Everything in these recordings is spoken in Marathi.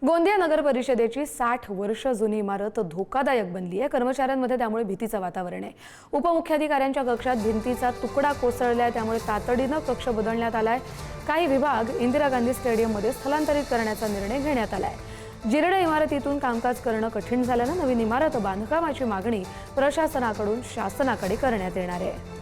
गोंदिया नगर परिषदेची 60 वर्ष जुनी इमारत धोकादायक बनली आहे। कर्मचाऱ्यांमध्ये त्यामुळे भीतीचं वातावरण आहे। उपमुख्याधिकाऱ्यांच्या कक्षात भिंतीचा तुकडा कोसळलाय, त्यामुळे तातडीनं कक्ष बदलण्यात आलाय। काही विभाग इंदिरा गांधी स्टेडियममध्ये स्थलांतरित करण्याचा निर्णय घेण्यात आलाय। जीर्ण इमारतीतून कामकाज करणं कठीण झाल्यानं नवीन इमारत बांधकामाची मागणी प्रशासनाकडून शासनाकडे करण्यात येणार आहे।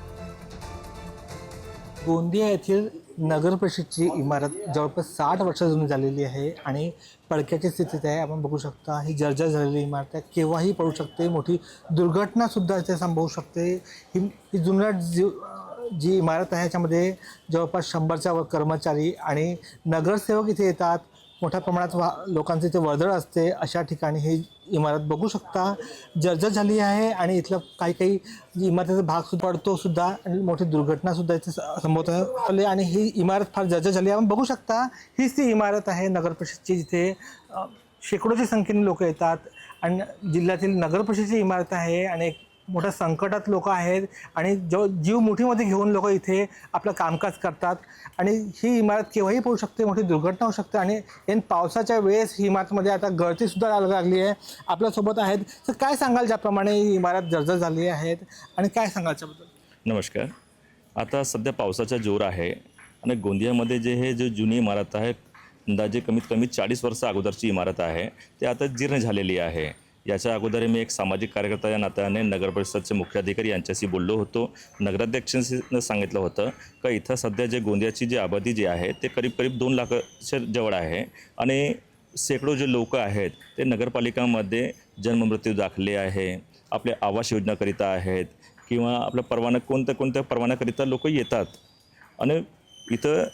गोंदिया येथील नगर परिषदेची इमारत जवळपास 60 वर्ष जुनी झालेली आहे आणि पडक्याच्या स्थितीत आहे। आपण बघू शकता ही जर्जर झालेली इमारत आहे, केव्हाही पडू शकते, मोठी दुर्घटनासुद्धा इथे संभवू शकते। ही जुनाट जी इमारत आहे याच्यामध्ये जवळपास 100च्या वर कर्मचारी आणि नगरसेवक इथे येतात। मोठ्या प्रमाणात लोकांचे इथे वर्दळ असते। अशा ठिकाणी ही इमारत बघू शकता जर्जर झाली आहे आणि इथलं काही इमारतीचा भाग सुद्धा पडतो सुद्धा आणि मोठी दुर्घटनासुद्धा इथे संभवत आहे आणि ही इमारत फार जर्जर झाली आहे। आपण बघू शकता हीच ती इमारत आहे नगर परिषदेची, जिथे शेकडोच्या संख्येने लोक येतात आणि जिल्ह्यातील नगर परिषदेची इमारत आहे आणि एक मोठ्या संकटात लोक आहेत आणि जीव मुठीमध्ये घेऊन लोक इथे आपलं कामकाज करतात आणि ही इमारत केव्हाही पडू शकते, मोठी दुर्घटना होऊ शकते आणि ऐन पावसाच्या वेळेस ही इमारतमध्ये आता गळतीसुद्धा लागली आहे। आपल्यासोबत आहेत, तर काय सांगाल ज्याप्रमाणे ही इमारत जर्जर झाली आहेत आणि काय सांगाल त्याबद्दल? नमस्कार। आता सध्या पावसाचा जोर आहे आणि गोंदियामध्ये जे जुनी इमारत आहे, अंदाजे कमीत कमी 40 वर्ष अगोदरची इमारत आहे, ती आता जीर्ण झालेली आहे। याच्या अगोदर मी एक सामाजिक कार्यकर्ता या नात्याने नगर परिषदचे मुख्याधिकारी यांच्याशी बोललो होतो। नगराध्यक्षांनी सांगितलं होतं का इथं सध्या जे गोंदियाची जी आबादी जी आहे ते करीब 2 लाखाच्या जवळ आहे आणि शेकडो जे लोक आहेत ते नगरपालिकामध्ये जन्ममृत्यू दाखले आहे, आपले आवास योजनाकरिता आहेत किंवा आपल्या कोणत्या परवान्याकरिता लोक येतात आणि इथं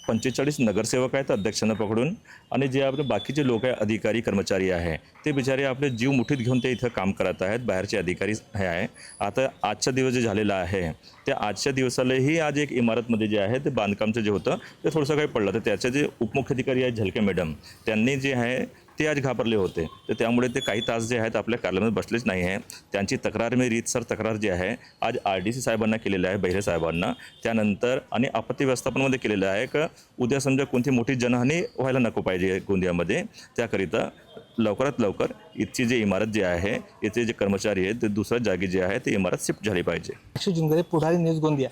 45 नगरसेवक आहेत अध्यक्षांना पकडून आणि जे आपले बाकीचे लोक आहे, अधिकारी कर्मचारी आहे, ते बिचारे आपले जीव मुठीत घेऊन ते इथं काम करत आहेत। बाहेरचे अधिकारी हे आहे। आता आजचा दिवस जे झालेला आहे त्या आजच्या दिवसालाही आज एक इमारतमध्ये जे आहे ते बांधकामचं जे होतं ते थोडंसं काही पडलं, तर त्याचे जे उपमुख्याधिकारी आहेत झलके मॅडम, त्यांनी जे आहे ते आज घाबरले होते, तर त्यामुळे ते काही तास जे आहेत आपल्या कार्यालयात बसलेच नाही आहे। त्यांची तक्रार मी रीतसर तक्रार जी आहे आज RDC साहेबांना केलेलं आहे, बहिरे साहेबांना, त्यानंतर आणि आपत्ती व्यवस्थापनामध्ये केलेलं आहे का उद्या समजा कोणती मोठी जनहानी व्हायला नको पाहिजे गोंदियामध्ये, त्याकरिता लवकरात लवकर इथची जी इमारत जी आहे, इथे जे कर्मचारी आहेत ते दुसऱ्या जागी जे आहे ते इमारत शिफ्ट झाली पाहिजे। जिंगरे, पुढारी न्यूज, गोंदिया।